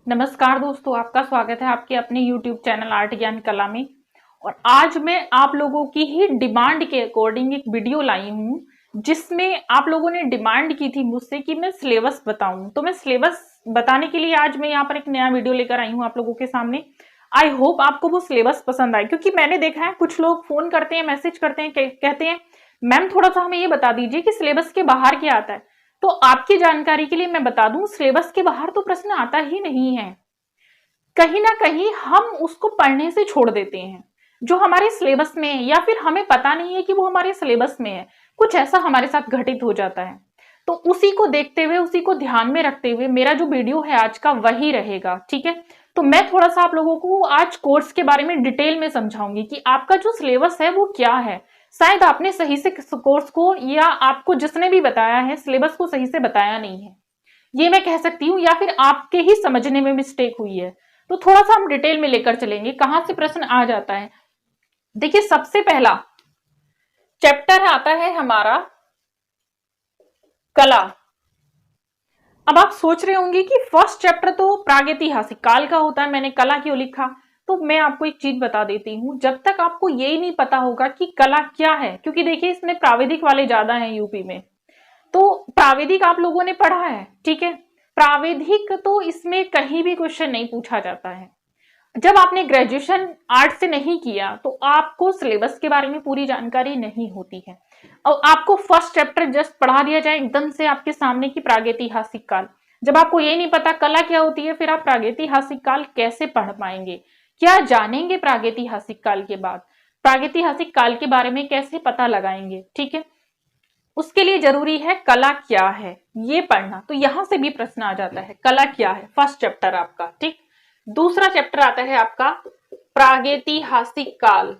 नमस्कार दोस्तों, आपका स्वागत है आपके अपने YouTube चैनल आर्ट ज्ञान कला में। और आज मैं आप लोगों की ही डिमांड के अकॉर्डिंग एक वीडियो लाई हूँ जिसमें आप लोगों ने डिमांड की थी मुझसे कि मैं सिलेबस बताऊं। तो मैं सिलेबस बताने के लिए आज मैं यहाँ पर एक नया वीडियो लेकर आई हूँ आप लोगों के सामने। आई होप आपको वो सिलेबस पसंद आए, क्योंकि मैंने देखा है कुछ लोग फोन करते हैं, मैसेज करते हैं, कहते हैं मैम थोड़ा सा हमें ये बता दीजिए कि सिलेबस के बाहर क्या आता है। तो आपकी जानकारी के लिए मैं बता दूं, सिलेबस के बाहर तो प्रश्न आता ही नहीं है। कहीं ना कहीं हम उसको पढ़ने से छोड़ देते हैं जो हमारे सिलेबस में है, या फिर हमें पता नहीं है कि वो हमारे सिलेबस में है। कुछ ऐसा हमारे साथ घटित हो जाता है। तो उसी को देखते हुए, उसी को ध्यान में रखते हुए मेरा जो वीडियो है आज का वही रहेगा, ठीक है। तो मैं थोड़ा सा आप लोगों को आज कोर्स के बारे में डिटेल में समझाऊंगी कि आपका जो सिलेबस है वो क्या है। शायद आपने सही से कोर्स को, या आपको जिसने भी बताया है सिलेबस को सही से बताया नहीं है, ये मैं कह सकती हूँ, या फिर आपके ही समझने में मिस्टेक हुई है। तो थोड़ा सा हम डिटेल में लेकर चलेंगे कहां से प्रश्न आ जाता है। देखिए, सबसे पहला चैप्टर आता है हमारा कला। अब आप सोच रहे होंगे कि फर्स्ट चैप्टर तो प्रागैतिहासिक काल का होता है, मैंने कला क्यों लिखा। तो मैं आपको एक चीज बता देती हूँ, जब तक आपको यही नहीं पता होगा कि कला क्या है, क्योंकि देखिए इसमें प्राविधिक वाले ज्यादा हैं यूपी में। तो प्राविधिक आप लोगों ने पढ़ा है, ठीक है। प्राविधिक तो इसमें कहीं भी क्वेश्चन नहीं पूछा जाता है। जब आपने ग्रेजुएशन आर्ट से नहीं किया तो आपको सिलेबस के बारे में पूरी जानकारी नहीं होती है, और आपको फर्स्ट चैप्टर जस्ट पढ़ा दिया जाए एकदम से आपके सामने की प्रागैतिहासिक काल। जब आपको ये नहीं पता कला क्या होती है, फिर आप प्रागैतिहासिक काल कैसे पढ़ पाएंगे, क्या जानेंगे प्रागैतिहासिक काल के बाद, प्रागैतिहासिक काल के बारे में कैसे पता लगाएंगे, ठीक है। उसके लिए जरूरी है कला क्या है ये पढ़ना। तो यहां से भी प्रश्न आ जाता है कला क्या है, फर्स्ट चैप्टर आपका, ठीक। दूसरा चैप्टर आता है आपका प्रागैतिहासिक काल।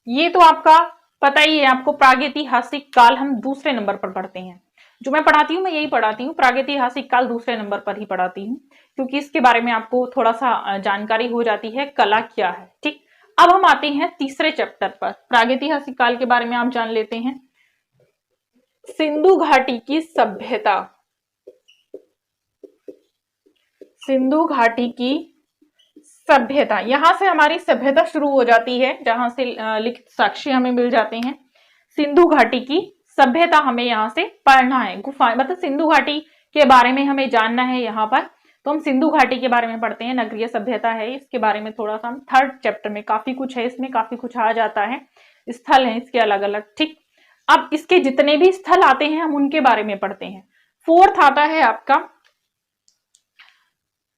ये तो आपका पता ही है आपको, प्रागैतिहासिक काल हम दूसरे नंबर पर पढ़ते हैं। जो मैं पढ़ाती हूँ मैं यही पढ़ाती हूँ, प्रागैतिहासिक काल दूसरे नंबर पर ही पढ़ाती हूँ, क्योंकि इसके बारे में आपको थोड़ा सा जानकारी हो जाती है कला क्या है, ठीक। अब हम आते हैं तीसरे चैप्टर पर। प्रागैतिहासिक काल के बारे में आप जान लेते हैं। सिंधु घाटी की सभ्यता। सिंधु घाटी की सभ्यता, यहां से हमारी सभ्यता शुरू हो जाती है, जहां से लिखित साक्ष्य हमें मिल जाते हैं। सिंधु घाटी की सभ्यता हमें यहाँ से पढ़ना है। गुफा मतलब सिंधु घाटी के बारे में हमें जानना है यहाँ पर। तो हम सिंधु घाटी के बारे में पढ़ते हैं। नगरीय सभ्यता है, इसके बारे में थोड़ा सा हम थर्ड चैप्टर में, काफी कुछ है इसमें, काफी कुछ आ जाता है, स्थल है इसके अलग अलग, ठीक। अब इसके जितने भी स्थल आते हैं हम उनके बारे में पढ़ते हैं। फोर्थ आता है आपका,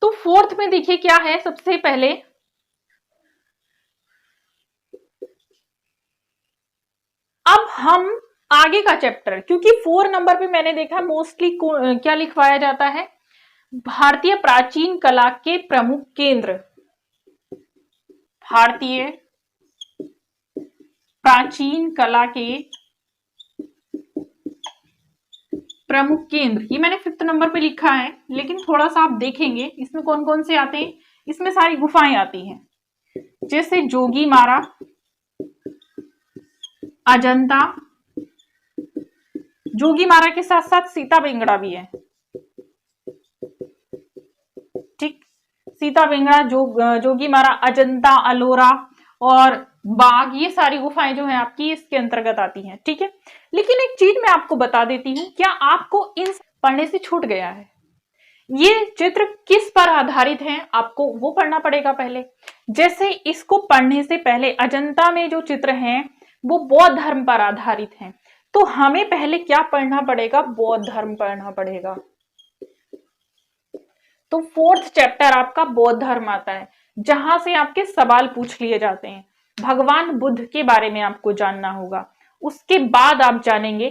तो फोर्थ में देखिए क्या है। सबसे पहले अब हम आगे का चैप्टर, क्योंकि 4 नंबर पे मैंने देखा मोस्टली क्या लिखवाया जाता है, भारतीय प्राचीन कला के प्रमुख केंद्र। भारतीय प्राचीन कला के प्रमुख केंद्र, ये मैंने 5th नंबर पे लिखा है, लेकिन थोड़ा सा आप देखेंगे इसमें कौन कौन से आते हैं। इसमें सारी गुफाएं आती हैं, जैसे जोगीमारा, अजंता। जोगीमारा के साथ साथ सीता बेंगड़ा भी है, ठीक। सीता बेंगड़ा, जोगीमारा, अजंता, अलोरा और बाघ, ये सारी गुफाएं जो है आपकी इसके अंतर्गत आती हैं, ठीक है। लेकिन एक चीज मैं आपको बता देती हूँ, क्या आपको इन पढ़ने से छूट गया है? ये चित्र किस पर आधारित हैं आपको वो पढ़ना पड़ेगा पहले। जैसे इसको पढ़ने से पहले अजंता में जो चित्र हैं वो बौद्ध धर्म पर आधारित हैं, तो हमें पहले क्या पढ़ना पड़ेगा, बौद्ध धर्म पढ़ना पड़ेगा। तो फोर्थ चैप्टर आपका बौद्ध धर्म आता है, जहां से आपके सवाल पूछ लिए जाते हैं। भगवान बुद्ध के बारे में आपको जानना होगा, उसके बाद आप जानेंगे।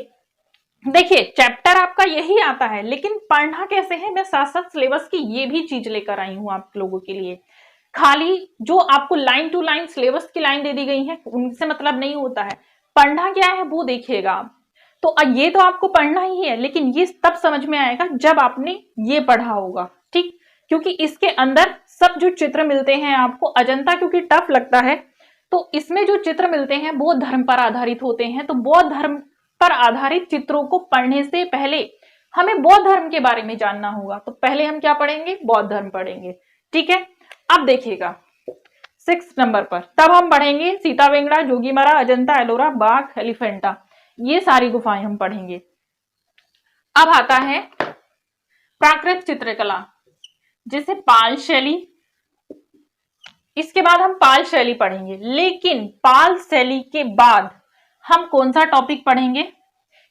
देखिए चैप्टर आपका यही आता है, लेकिन पढ़ना कैसे है, मैं साथ साथ सिलेबस की ये भी चीज लेकर आई हूं आप लोगों के लिए। खाली जो आपको लाइन टू लाइन सिलेबस की लाइन दे दी गई है उनसे मतलब नहीं होता है, पढ़ना क्या है वो देखिएगा आप। तो ये तो आपको पढ़ना ही है, लेकिन ये तब समझ में आएगा जब आपने ये पढ़ा होगा, ठीक। क्योंकि इसके अंदर सब जो चित्र मिलते हैं आपको, अजंता क्योंकि टफ लगता है, तो इसमें जो चित्र मिलते हैं बौद्ध धर्म पर आधारित होते हैं। तो बौद्ध धर्म पर आधारित चित्रों को पढ़ने से पहले हमें बौद्ध धर्म के बारे में जानना होगा। तो पहले हम क्या पढ़ेंगे? बौद्ध धर्म पढ़ेंगे। ठीक है, अब देखिएगा 6 नंबर पर, तब हम पढ़ेंगे सीता वेंगड़ा, जोगीमारा, अजंता, एलोरा, बाघ, एलिफेंटा, ये सारी गुफाएं हम पढ़ेंगे। अब आता है प्राकृत चित्रकला, जैसे पाल शैली। इसके बाद हम पाल शैली पढ़ेंगे, लेकिन पाल शैली के बाद हम कौन सा टॉपिक पढ़ेंगे?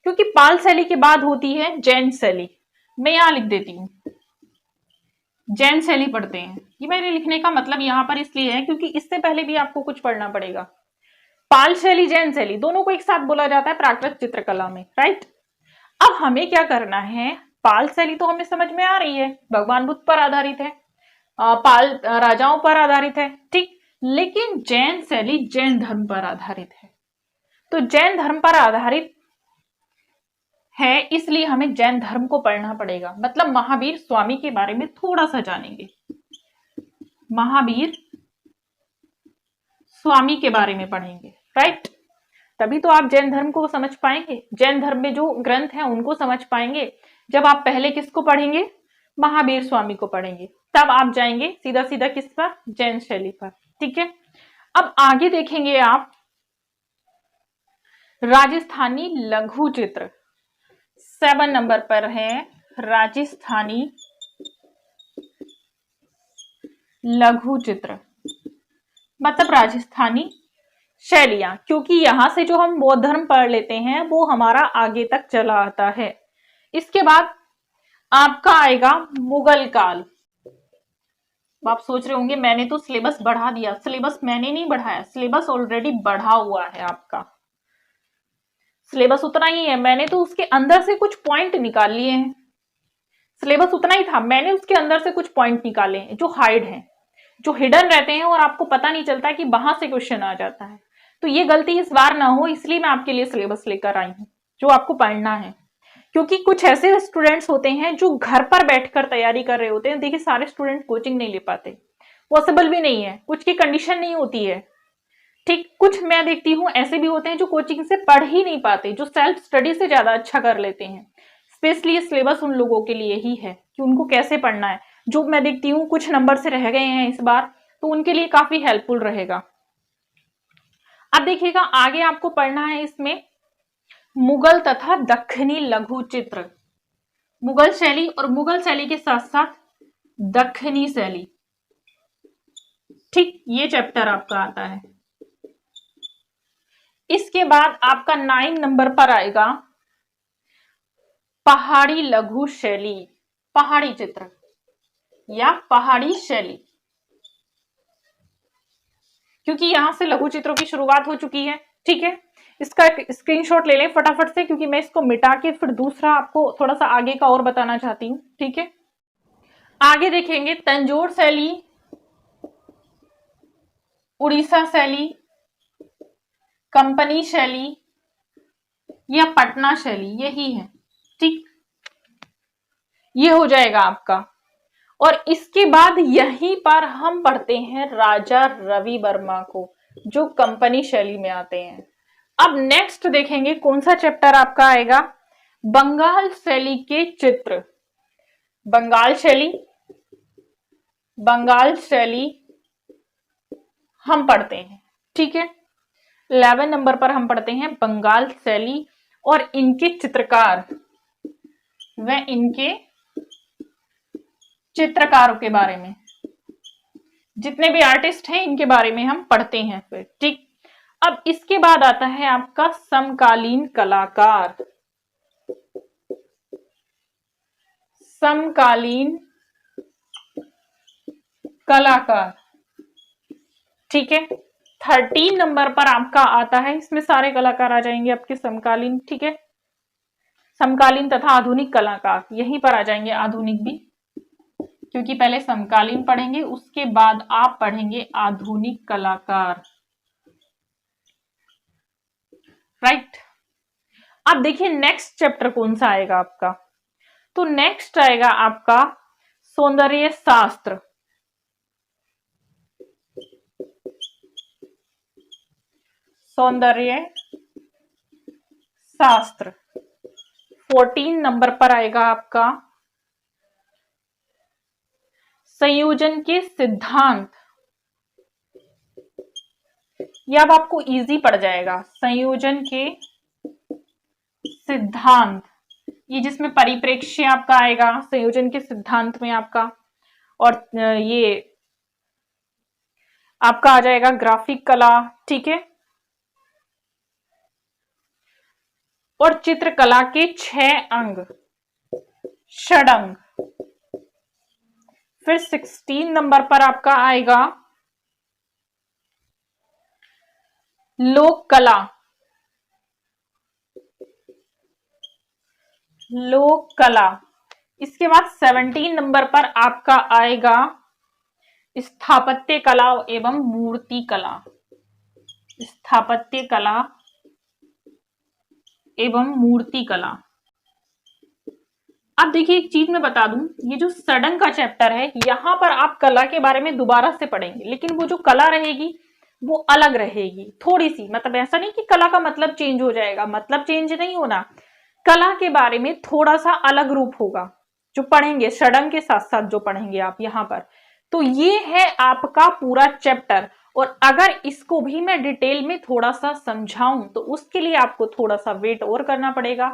क्योंकि पाल शैली के बाद होती है जैन शैली। मैं यहां लिख देती हूं, जैन शैली पढ़ते हैं। ये मेरे लिखने का मतलब यहां पर इसलिए है क्योंकि इससे पहले भी आपको कुछ पढ़ना पड़ेगा। पाल शैली, जैन शैली दोनों को एक साथ बोला जाता है प्राकृत चित्रकला में, राइट। अब हमें क्या करना है? पाल शैली तो हमें समझ में आ रही है, भगवान बुद्ध पर आधारित है, पाल राजाओं पर आधारित है, ठीक। लेकिन जैन शैली जैन धर्म पर आधारित है। तो जैन धर्म पर आधारित है, इसलिए हमें जैन धर्म को पढ़ना पड़ेगा। मतलब महावीर स्वामी के बारे में थोड़ा सा जानेंगे, महावीर स्वामी के बारे में पढ़ेंगे, राइट। तभी तो आप जैन धर्म को समझ पाएंगे, जैन धर्म में जो ग्रंथ हैं उनको समझ पाएंगे। जब आप पहले किसको पढ़ेंगे? महावीर स्वामी को पढ़ेंगे, तब आप जाएंगे सीधा सीधा किस पर? जैन शैली पर, ठीक है। अब आगे देखेंगे आप राजस्थानी लघु चित्र, 7 नंबर पर है राजस्थानी लघु चित्र, मतलब राजस्थानी शैलियां। क्योंकि यहां से जो हम बौद्ध धर्म पढ़ लेते हैं वो हमारा आगे तक चला आता है। इसके बाद आपका आएगा मुगल काल। आप सोच रहे होंगे मैंने तो सिलेबस बढ़ा दिया। सिलेबस मैंने नहीं बढ़ाया, सिलेबस ऑलरेडी बढ़ा हुआ है आपका। सिलेबस उतना ही है, मैंने तो उसके अंदर से कुछ पॉइंट निकाल लिए हैं। सिलेबस उतना ही था, मैंने उसके अंदर से कुछ पॉइंट निकाले हैं जो हाइड हैं, जो हिडन रहते हैं और आपको पता नहीं चलता कि वहां से क्वेश्चन आ जाता है। तो ये गलती इस बार ना हो, इसलिए मैं आपके लिए सिलेबस लेकर आई हूं जो आपको पढ़ना है। क्योंकि कुछ ऐसे स्टूडेंट्स होते हैं जो घर पर बैठकर तैयारी कर रहे होते हैं। देखिए सारे स्टूडेंट कोचिंग नहीं ले पाते, पॉसिबल भी नहीं है, कुछ की कंडीशन नहीं होती है, ठीक। कुछ मैं देखती हूँ ऐसे भी होते हैं जो कोचिंग से पढ़ ही नहीं पाते, जो सेल्फ स्टडी से ज्यादा अच्छा कर लेते हैं। स्पेशली सिलेबस उन लोगों के लिए ही है कि उनको कैसे पढ़ना है। जो मैं देखती हूँ कुछ नंबर से रह गए हैं इस बार, तो उनके लिए काफी हेल्पफुल रहेगा। अब देखिएगा आगे आपको पढ़ना है इसमें मुगल तथा दक्खनी लघु चित्र, मुगल शैली और मुगल शैली के साथ साथ दक्खनी शैली, ठीक। ये चैप्टर आपका आता है। इसके बाद आपका 9 नंबर पर आएगा पहाड़ी लघु शैली, पहाड़ी चित्र या पहाड़ी शैली। क्योंकि यहां से लघु चित्रों की शुरुआत हो चुकी है, ठीक है। इसका एक स्क्रीनशॉट ले लें फटाफट से, क्योंकि मैं इसको मिटा के फिर दूसरा आपको थोड़ा सा आगे का और बताना चाहती हूँ, ठीक है। आगे देखेंगे तंजौर शैली, उड़ीसा शैली, कंपनी शैली या पटना शैली, यही है, ठीक। ये हो जाएगा आपका। और इसके बाद यहीं पर हम पढ़ते हैं राजा रवि वर्मा को, जो कंपनी शैली में आते हैं। अब नेक्स्ट देखेंगे कौन सा चैप्टर आपका आएगा? बंगाल शैली के चित्र, बंगाल शैली, बंगाल शैली हम पढ़ते हैं, ठीक है। 11 नंबर पर हम पढ़ते हैं बंगाल शैली और इनके चित्रकार व इनके चित्रकारों के बारे में, जितने भी आर्टिस्ट हैं इनके बारे में हम पढ़ते हैं फिर, ठीक। अब इसके बाद आता है आपका समकालीन कलाकार, समकालीन कलाकार, ठीक है। 13 नंबर पर आपका आता है, इसमें सारे कलाकार आ जाएंगे आपके समकालीन, ठीक है। समकालीन तथा आधुनिक कलाकार, यहीं पर आ जाएंगे आधुनिक भी, क्योंकि पहले समकालीन पढ़ेंगे उसके बाद आप पढ़ेंगे आधुनिक कलाकार, राइट। अब देखिए नेक्स्ट चैप्टर कौन सा आएगा आपका? तो नेक्स्ट आएगा आपका सौंदर्य शास्त्र, सौंदर्य शास्त्र। 14 नंबर पर आएगा आपका संयोजन के सिद्धांत। यह अब आपको इजी पड़ जाएगा। संयोजन के सिद्धांत, ये जिसमें परिप्रेक्ष्य आपका आएगा संयोजन के सिद्धांत में आपका, और ये आपका आ जाएगा ग्राफिक कला, ठीक है। और चित्रकला के 6 अंग, षडंग। फिर 16 नंबर पर आपका आएगा लोक कला। लोक कला। इसके बाद 17 नंबर पर आपका आएगा स्थापत्य कला एवं मूर्ति कला। स्थापत्य कला एवं मूर्ति कला। अब देखिए एक चीज मैं बता दूं, ये जो षडंग का चैप्टर है यहां पर आप कला के बारे में दोबारा से पढ़ेंगे, लेकिन वो जो कला रहेगी वो अलग रहेगी थोड़ी सी। मतलब ऐसा नहीं कि कला का मतलब चेंज हो जाएगा, मतलब चेंज नहीं होना, कला के बारे में थोड़ा सा अलग रूप होगा जो पढ़ेंगे षडंग के साथ साथ जो पढ़ेंगे आप यहाँ पर। तो ये है आपका पूरा चैप्टर, और अगर इसको भी मैं डिटेल में थोड़ा सा समझाऊं तो उसके लिए आपको थोड़ा सा वेट और करना पड़ेगा।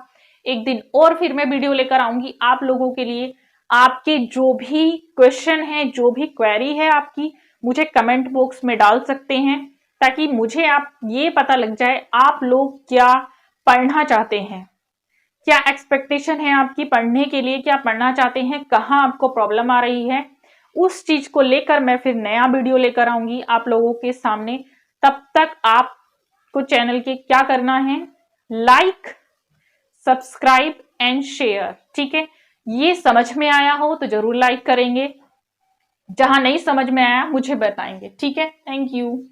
एक दिन और फिर मैं वीडियो लेकर आऊंगी आप लोगों के लिए। आपके जो भी क्वेश्चन है, जो भी क्वेरी है आपकी, मुझे कमेंट बॉक्स में डाल सकते हैं, ताकि मुझे आप ये पता लग जाए आप लोग क्या पढ़ना चाहते हैं, क्या एक्सपेक्टेशन है आपकी पढ़ने के लिए, क्या पढ़ना चाहते हैं, कहाँ आपको प्रॉब्लम आ रही है। उस चीज को लेकर मैं फिर नया वीडियो लेकर आऊंगी आप लोगों के सामने। तब तक आपको चैनल के क्या करना है, लाइक, सब्सक्राइब एंड शेयर, ठीक है। ये समझ में आया हो तो जरूर लाइक करेंगे, जहां नहीं समझ में आया मुझे बताएंगे, ठीक है। Thank you.